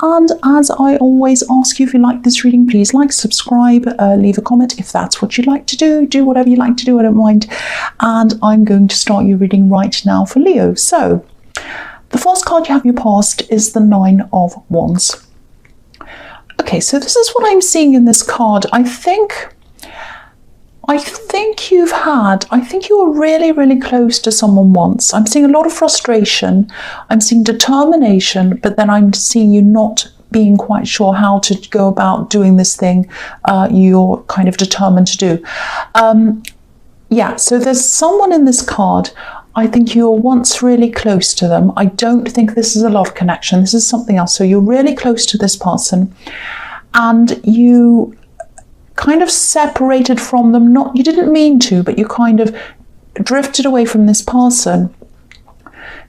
And as I always ask you, if you like this reading, please like, subscribe, leave a comment if that's what you'd like to do. Do whatever you like to do, I don't mind. And I'm going to start your reading right now for Leo. So, the first card you have in your past is the Nine of Wands. Okay, so this is what I'm seeing in this card. I think you were really, really close to someone once. I'm seeing a lot of frustration. I'm seeing determination, but then I'm seeing you not being quite sure how to go about doing this thing you're kind of determined to do. Yeah, so there's someone in this card. I think you were once really close to them. I don't think this is a love connection. This is something else. So you're really close to this person and you kind of separated from them. You didn't mean to, but you kind of drifted away from this person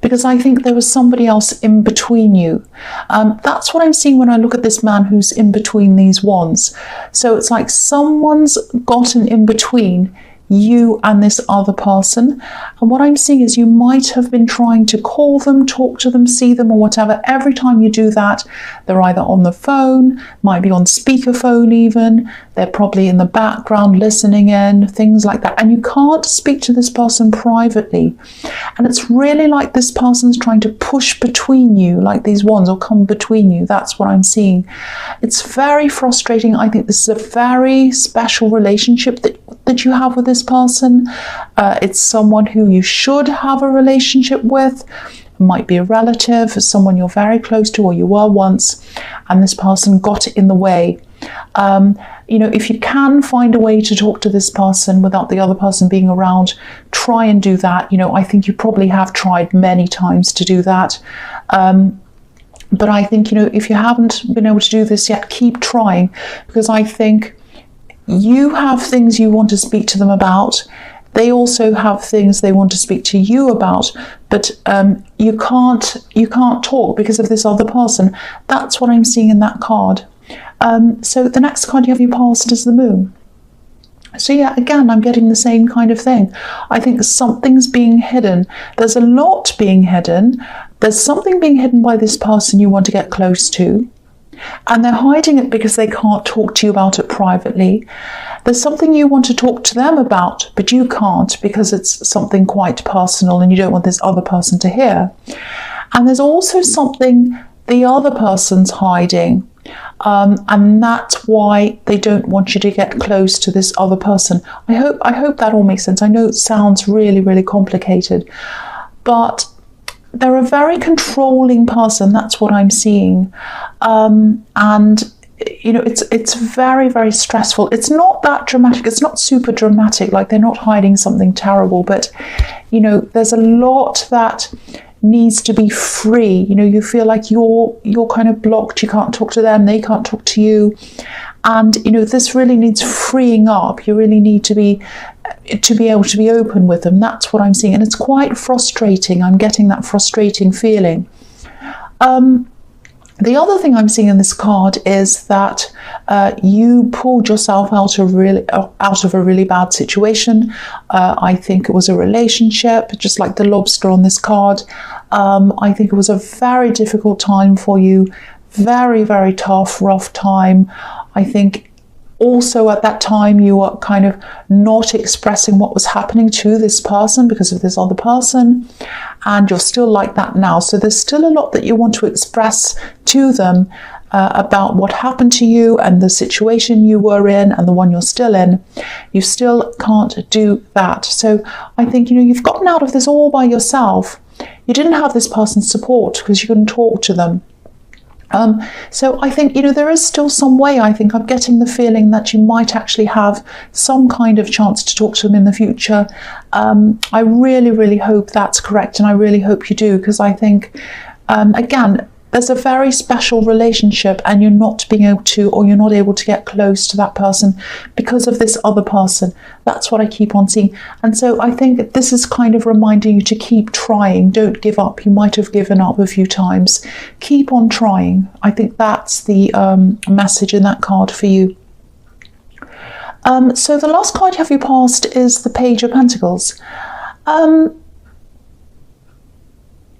because I think there was somebody else in between you. That's what I'm seeing when I look at this man who's in between these wands. So it's like someone's gotten in between you and this other person, and what I'm seeing is you might have been trying to call them, talk to them, see them or whatever. Every time you do that, they're either on the phone, might be on speakerphone even, they're probably in the background listening in, things like that, and you can't speak to this person privately. And it's really like this person's trying to push between you, like these wands, or come between you. That's what I'm seeing. It's very frustrating. I think this is a very special relationship that you have with this person. It's someone who you should have a relationship with. It might be a relative, someone you're very close to or you were once, and this person got in the way. You know, if you can find a way to talk to this person without the other person being around, try and do that. You know, I think you probably have tried many times to do that. But I think, you know, if you haven't been able to do this yet, keep trying, because I think you have things you want to speak to them about. They also have things they want to speak to you about, but you can't talk because of this other person. That's what I'm seeing in that card. So the next card you have in your past is the Moon. So yeah, again, I'm getting the same kind of thing. I think something's being hidden. There's a lot being hidden. There's something being hidden by this person you want to get close to. And they're hiding it because they can't talk to you about it privately. There's something you want to talk to them about, but you can't because it's something quite personal and you don't want this other person to hear. And there's also something the other person's hiding. And that's why they don't want you to get close to this other person. I hope that all makes sense. I know it sounds really, really complicated, but they're a very controlling person. That's what I'm seeing. And you know, it's very, very stressful. It's not that dramatic. It's not super dramatic, like they're not hiding something terrible, but you know, there's a lot that needs to be free. You know, you feel like you're kind of blocked. You can't talk to them, they can't talk to you. And you know, this really needs freeing up. You really need to be able to be open with them. That's what I'm seeing, and it's quite frustrating. I'm getting that frustrating feeling. The other thing I'm seeing in this card is that you pulled yourself out of a really bad situation. I think it was a relationship, just like the lobster on this card. I think it was a very difficult time for you, very, very tough, rough time. I think also at that time you were kind of not expressing what was happening to this person because of this other person, and you're still like that now. So there's still a lot that you want to express to them about what happened to you and the situation you were in and the one you're still in. You still can't do that. So I think, you know, you've gotten out of this all by yourself. You didn't have this person's support because you couldn't talk to them. So I think, you know, there is still some way. I think I'm getting the feeling that you might actually have some kind of chance to talk to them in the future. I really, really hope that's correct, and I really hope you do, because I think, again, there's a very special relationship and you're not being able to, or you're not able to get close to that person because of this other person. That's what I keep on seeing. And so I think this is kind of reminding you to keep trying. Don't give up. You might have given up a few times. Keep on trying. I think that's the message in that card for you. So the last card you have for your past is the Page of Pentacles.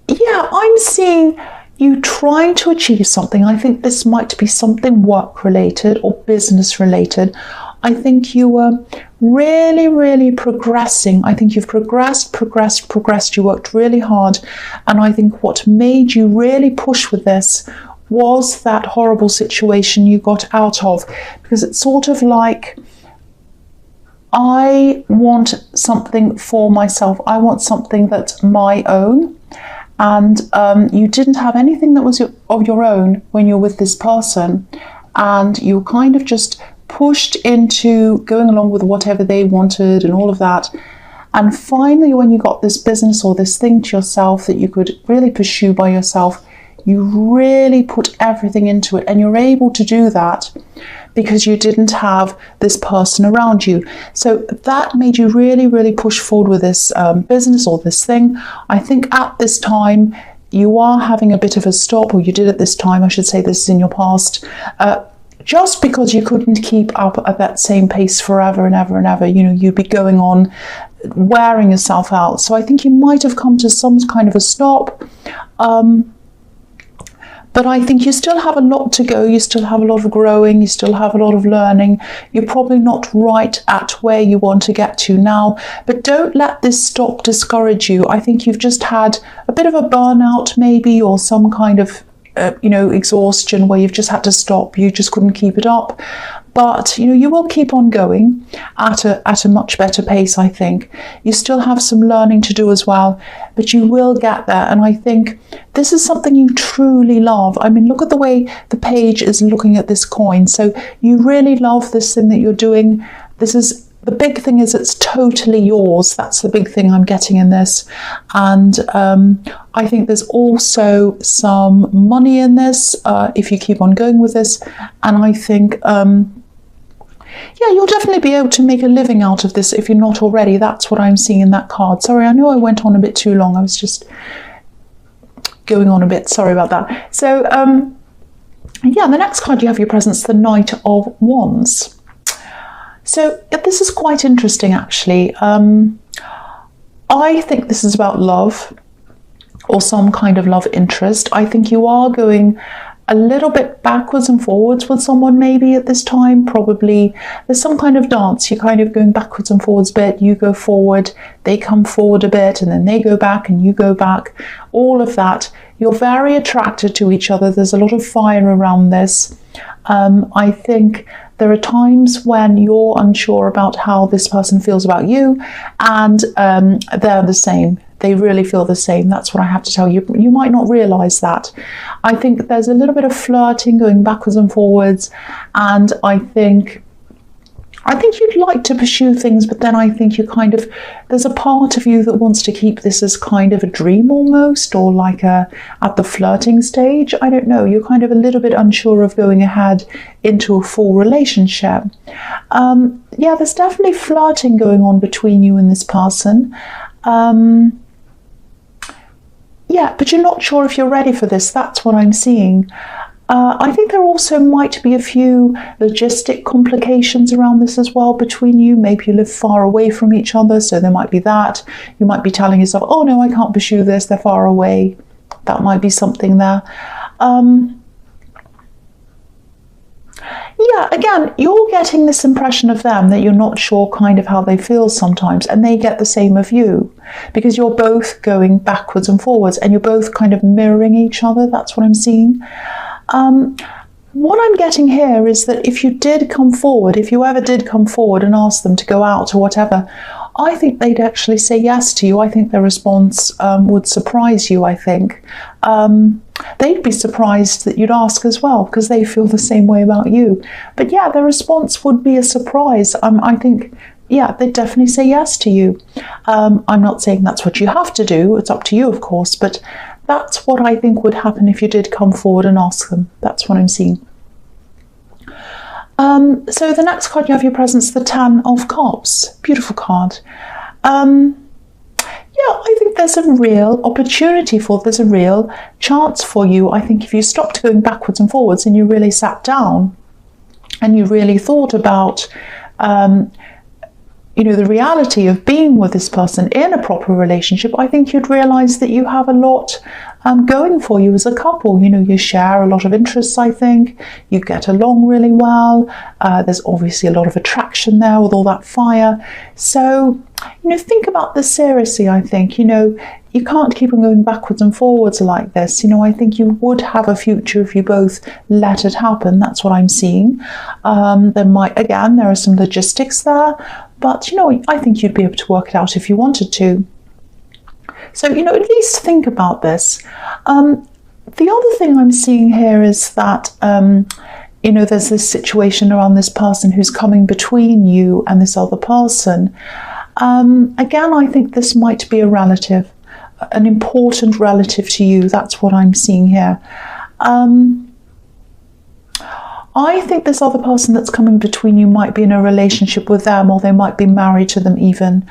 Yeah, I'm seeing you trying to achieve something. I think this might be something work related or business related. I think you were really, really progressing. I think you've progressed. You worked really hard. And I think what made you really push with this was that horrible situation you got out of. Because it's sort of like, I want something for myself. I want something that's my own. And you didn't have anything that was of your own when you're with this person. And you kind of just pushed into going along with whatever they wanted and all of that. And finally, when you got this business or this thing to yourself that you could really pursue by yourself, you really put everything into it. And you're able to do that because you didn't have this person around you. So that made you really, really push forward with this business or this thing. I think at this time, you are having a bit of a stop, or you did at this time, I should say, this is in your past, just because you couldn't keep up at that same pace forever and ever and ever. You know, you'd be going on, wearing yourself out. So I think you might have come to some kind of a stop. But I think you still have a lot to go. You still have a lot of growing. You still have a lot of learning. You're probably not right at where you want to get to now. But don't let this stop discourage you. I think you've just had a bit of a burnout maybe, or some kind of exhaustion where you've just had to stop. You just couldn't keep it up. But, you will keep on going at a much better pace, I think. You still have some learning to do as well, but you will get there. And I think this is something you truly love. I mean, look at the way the page is looking at this coin. So you really love this thing that you're doing. The big thing is it's totally yours. That's the big thing I'm getting in this. And I think there's also some money in this if you keep on going with this. And I think, you'll definitely be able to make a living out of this if you're not already. That's what I'm seeing in that card. Sorry, I know I went on a bit too long. I was just going on a bit. Sorry about that. So, the next card you have your presence, the Knight of Wands. So this is quite interesting, actually. I think this is about love or some kind of love interest. I think you are going a little bit backwards and forwards with someone maybe at this time. Probably there's some kind of dance. You're kind of going backwards and forwards a bit. You go forward, they come forward a bit, and then they go back and you go back. All of that. You're very attracted to each other. There's a lot of fire around this. I think there are times when you're unsure about how this person feels about you, and they're the same. They really feel the same. That's what I have to tell you. You might not realize that. I think there's a little bit of flirting going backwards and forwards, and I think you'd like to pursue things, but then I think there's a part of you that wants to keep this as kind of a dream almost, or like at the flirting stage. I don't know. You're kind of a little bit unsure of going ahead into a full relationship. There's definitely flirting going on between you and this person. But you're not sure if you're ready for this. That's what I'm seeing. I think there also might be a few logistic complications around this as well between you. Maybe you live far away from each other, so there might be that. You might be telling yourself, oh no, I can't pursue this, they're far away. That might be something there. Again, you're getting this impression of them that you're not sure kind of how they feel sometimes, and they get the same of you, because you're both going backwards and forwards and you're both kind of mirroring each other. That's what I'm seeing. What I'm getting here is that if you ever did come forward and ask them to go out or whatever, I think they'd actually say yes to you. I think their response would surprise you, I think. They'd be surprised that you'd ask as well, because they feel the same way about you. But their response would be a surprise. I think, they'd definitely say yes to you. I'm not saying that's what you have to do. It's up to you, of course, but that's what I think would happen if you did come forward and ask them. That's what I'm seeing. So the next card you have your presence, the Ten of Cups. Beautiful card. I think there's a real opportunity there's a real chance for you. I think if you stopped going backwards and forwards and you really sat down and you really thought about you know, the reality of being with this person in a proper relationship, I think you'd realize that you have a lot going for you as a couple. You know, you share a lot of interests, I think. You get along really well. There's obviously a lot of attraction there with all that fire. So, you know, think about this seriously, I think. You know, you can't keep on going backwards and forwards like this. You know, I think you would have a future if you both let it happen. That's what I'm seeing. There are some logistics there, but, you know, I think you'd be able to work it out if you wanted to. So, you know, at least think about this. The other thing I'm seeing here is that, you know, there's this situation around this person who's coming between you and this other person. Again, I think this might be a relative, an important relative to you. That's what I'm seeing here. I think this other person that's coming between you might be in a relationship with them, or they might be married to them even.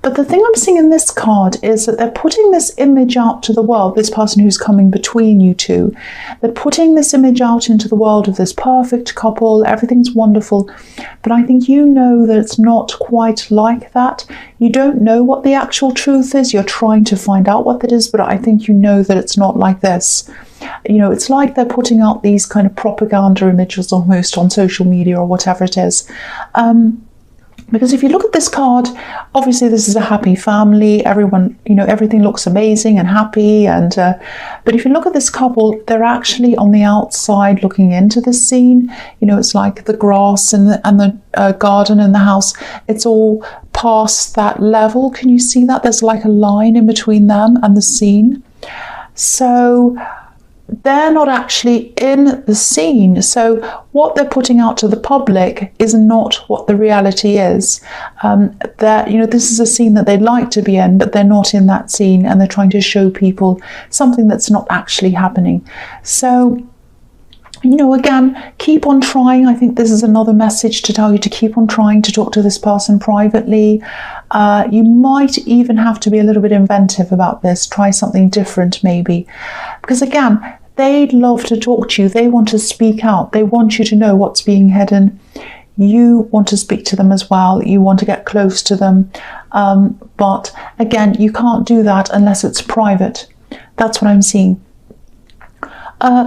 But the thing I'm seeing in this card is that they're putting this image out to the world, this person who's coming between you two. They're putting this image out into the world of this perfect couple, everything's wonderful. But I think you know that it's not quite like that. You don't know what the actual truth is. You're trying to find out what that is, but I think you know that it's not like this. You know, it's like they're putting out these kind of propaganda images almost on social media or whatever it is. Because if you look at this card, obviously this is a happy family. Everyone, you know, everything looks amazing and happy. And but if you look at this couple, they're actually on the outside looking into the scene. You know, it's like the grass and the garden and the house. It's all past that level. Can you see that? There's like a line in between them and the scene. So they're not actually in the scene. So what they're putting out to the public is not what the reality is. That, you know, this is a scene that they'd like to be in, but they're not in that scene, and they're trying to show people something that's not actually happening. So, you know, again, keep on trying. I think this is another message to tell you to keep on trying to talk to this person privately. You might even have to be a little bit inventive about this. Try something different maybe. Because again, they'd love to talk to you. They want to speak out. They want you to know what's being hidden. You want to speak to them as well. You want to get close to them. But again, you can't do that unless it's private. That's what I'm seeing.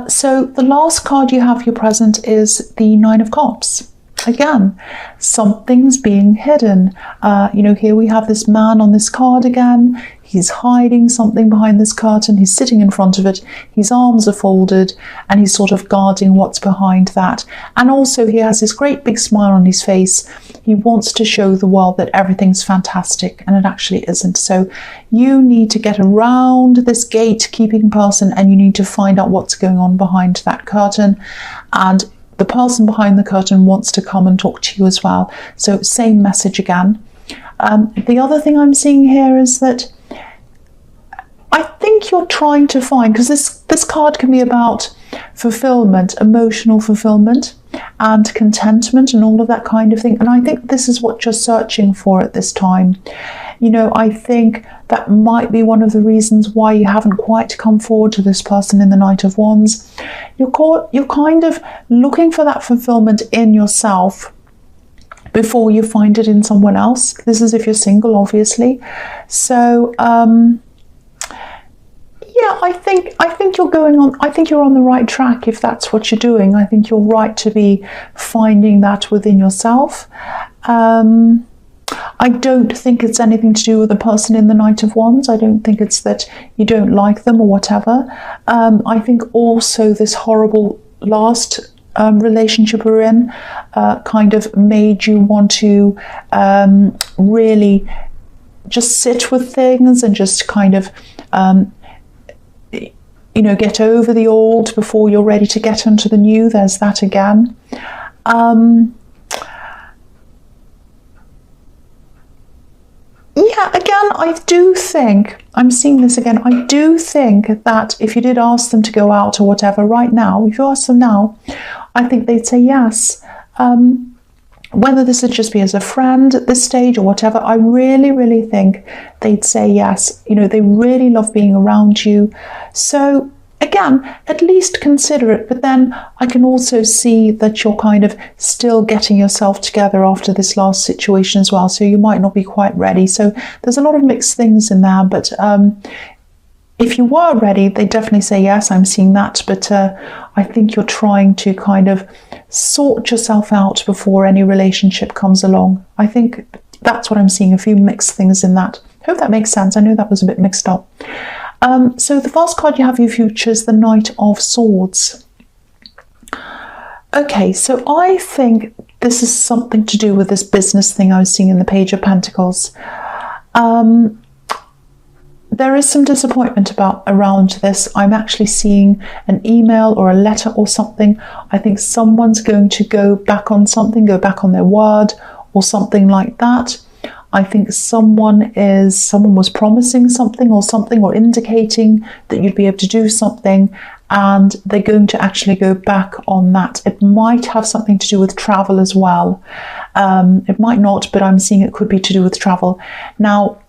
So the last card you have here present is the Nine of Cups. Again, something's being hidden. You know, here we have this man on this card again. He's hiding something behind this curtain. He's sitting in front of it. His arms are folded and he's sort of guarding what's behind that. And also he has this great big smile on his face. He wants to show the world that everything's fantastic, and it actually isn't. So you need to get around this gatekeeping person, and you need to find out what's going on behind that curtain. And the person behind the curtain wants to come and talk to you as well. So same message again. The other thing I'm seeing here is that I think you're trying to find, because this card can be about fulfillment, emotional fulfillment and contentment and all of that kind of thing. And I think this is what you're searching for at this time. You know, I think that might be one of the reasons why you haven't quite come forward to this person in the Knight of Wands. You're kind of looking for that fulfillment in yourself before you find it in someone else. This is if you're single, obviously. So, yeah, I think you're going on. I think you're on the right track if that's what you're doing. I think you're right to be finding that within yourself. I don't think it's anything to do with the person in the Knight of Wands. I don't think it's that you don't like them or whatever. I think also this horrible last relationship we're in kind of made you want to really just sit with things and just kind of you know, get over the old before you're ready to get into the new. There's that again. Yeah, again, I do think, I'm seeing this again, I do think that if you did ask them to go out or whatever right now, if you ask them now, I think they'd say yes. Whether this would just be as a friend at this stage or whatever, I really, really think they'd say yes. You know, they really love being around you. So, again, at least consider it. But then I can also see that you're kind of still getting yourself together after this last situation as well. So you might not be quite ready. So there's a lot of mixed things in there. But if you were ready, they definitely say yes, I'm seeing that. But I think you're trying to kind of sort yourself out before any relationship comes along. I think that's what I'm seeing, a few mixed things in that. Hope that makes sense. I know that was a bit mixed up. So the first card you have for your future is the Knight of Swords. Okay, so I think this is something to do with this business thing I was seeing in the Page of Pentacles. There is some disappointment around this. I'm actually seeing an email or a letter or something. I think someone's going to go back on something, go back on their word or something like that. I think someone was promising something or indicating that you'd be able to do something, and they're going to actually go back on that. It might have something to do with travel as well. It might not, but I'm seeing it could be to do with travel. Now,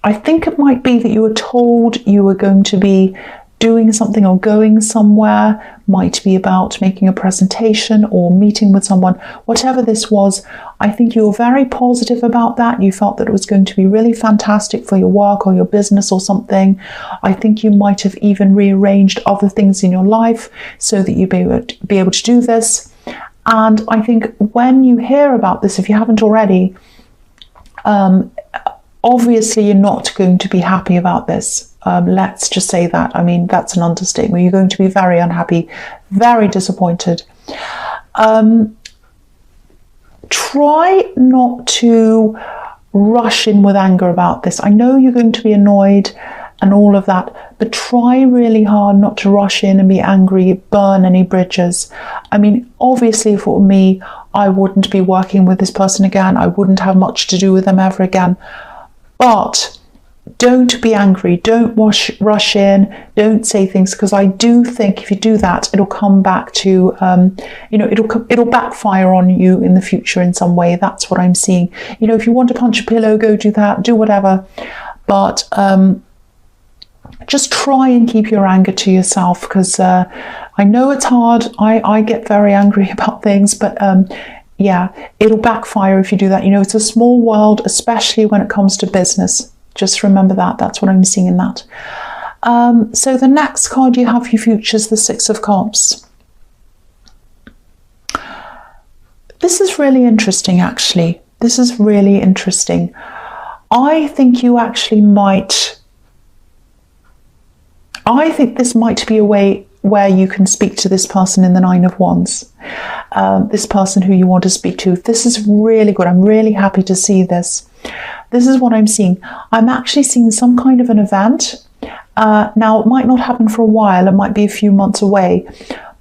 I think it might be that you were told you were going to be doing something or going somewhere, might be about making a presentation or meeting with someone. Whatever this was, I think you were very positive about that. You felt that it was going to be really fantastic for your work or your business or something. I think you might have even rearranged other things in your life so that you'd be able to do this. And I think when you hear about this, if you haven't already, obviously you're not going to be happy about this. Let's just say that. I mean, that's an understatement. You're going to be very unhappy, very disappointed. Try not to rush in with anger about this. I know you're going to be annoyed and all of that, but try really hard not to rush in and be angry, burn any bridges. I mean, obviously, if it were me, I wouldn't be working with this person again. I wouldn't have much to do with them ever again. But don't be angry, don't rush in, don't say things, because I do think if you do that, it'll come back to, it'll backfire on you in the future in some way. That's what I'm seeing. If you want to punch a pillow, go do that, do whatever. But just try and keep your anger to yourself, because I know it's hard. I get very angry about things, but yeah, it'll backfire if you do that. It's a small world, especially when it comes to business. Just remember that. That's what I'm seeing in that. So the next card you have for your future is the Six of Cups. This is really interesting, actually. This is really interesting. I think you actually might... I think this might be a way where you can speak to this person in the Nine of Wands. This person who you want to speak to. This is really good. I'm really happy to see this. This is what I'm seeing. I'm actually seeing some kind of an event. Now, it might not happen for a while. It might be a few months away.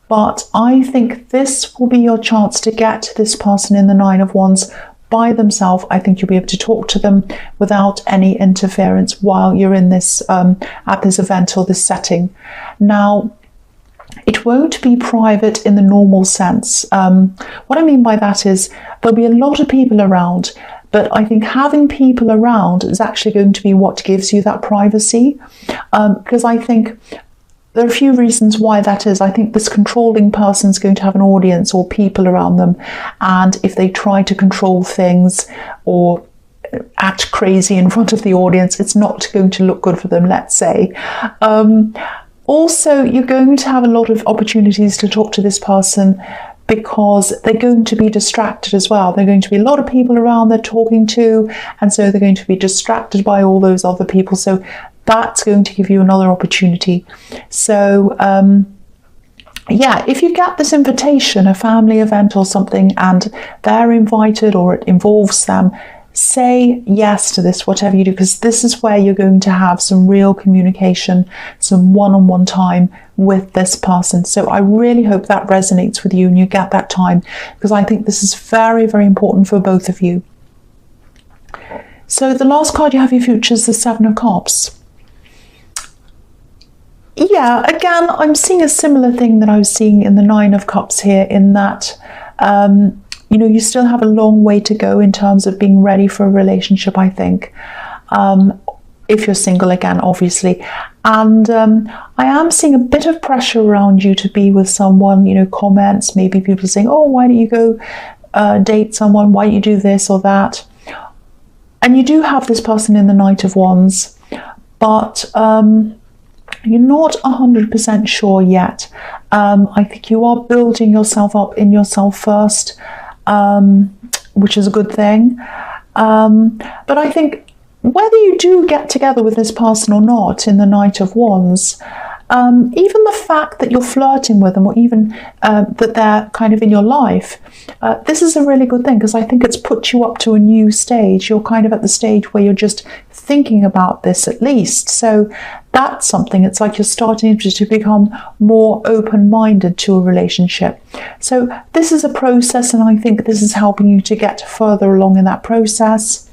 But I think this will be your chance to get to this person in the Nine of Wands by themselves. I think you'll be able to talk to them without any interference while you're in this at this event or this setting. Now, it won't be private in the normal sense. What I mean by that is there'll be a lot of people around, but I think having people around is actually going to be what gives you that privacy. Because I think there are a few reasons why that is. I think this controlling person is going to have an audience or people around them. And if they try to control things or act crazy in front of the audience, it's not going to look good for them, let's say. Also, you're going to have a lot of opportunities to talk to this person because they're going to be distracted as well. There are going to be a lot of people around they're talking to, and so they're going to be distracted by all those other people. So that's going to give you another opportunity. So, yeah, if you get this invitation, a family event or something, and they're invited or it involves them, say yes to this, whatever you do, because this is where you're going to have some real communication, some one-on-one time with this person. So I really hope that resonates with you and you get that time, because I think this is very, very important for both of you. So the last card you have in your future is the Seven of Cups. Yeah, again, I'm seeing a similar thing that I was seeing in the Nine of Cups here, in that you still have a long way to go in terms of being ready for a relationship, I think. if you're single again, obviously. And I am seeing a bit of pressure around you to be with someone, you know, comments, maybe people saying, oh, why don't you go date someone? Why don't you do this or that? And you do have this person in the Knight of Wands, but you're not 100% sure yet. I think you are building yourself up in yourself first, which is a good thing. But I think whether you do get together with this person or not in the Knight of Wands, even the fact that you're flirting with them, or even that they're kind of in your life, this is a really good thing, because I think it's put you up to a new stage. You're kind of at the stage where you're just thinking about this at least. So that's something. It's like you're starting to become more open-minded to a relationship. So this is a process, and I think this is helping you to get further along in that process.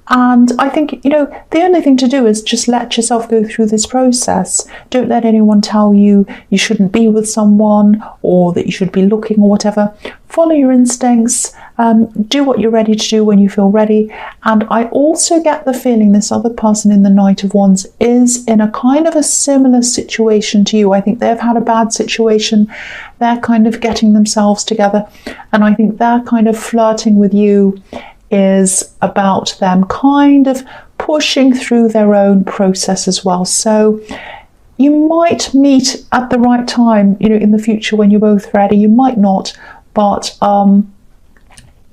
And I think, you know, the only thing to do is just let yourself go through this process. Don't let anyone tell you you shouldn't be with someone, or that you should be looking, or whatever. Follow your instincts. Do what you're ready to do when you feel ready. And I also get the feeling this other person in the Knight of Wands is in a kind of a similar situation to you. I think they've had a bad situation. They're kind of getting themselves together. And I think they're kind of flirting with you is about them kind of pushing through their own process as well. So you might meet at the right time, you know, in the future when you're both ready. You might not, but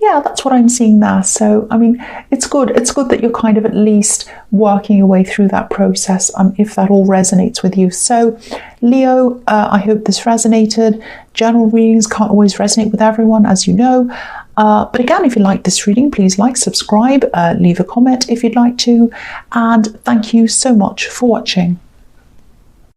yeah, that's what I'm seeing there. So, I mean, it's good. It's good that you're kind of at least working your way through that process, if that all resonates with you. So, Leo, I hope this resonated. General readings can't always resonate with everyone, as you know. But again, if you like this reading, please like, subscribe, leave a comment if you'd like to. And thank you so much for watching.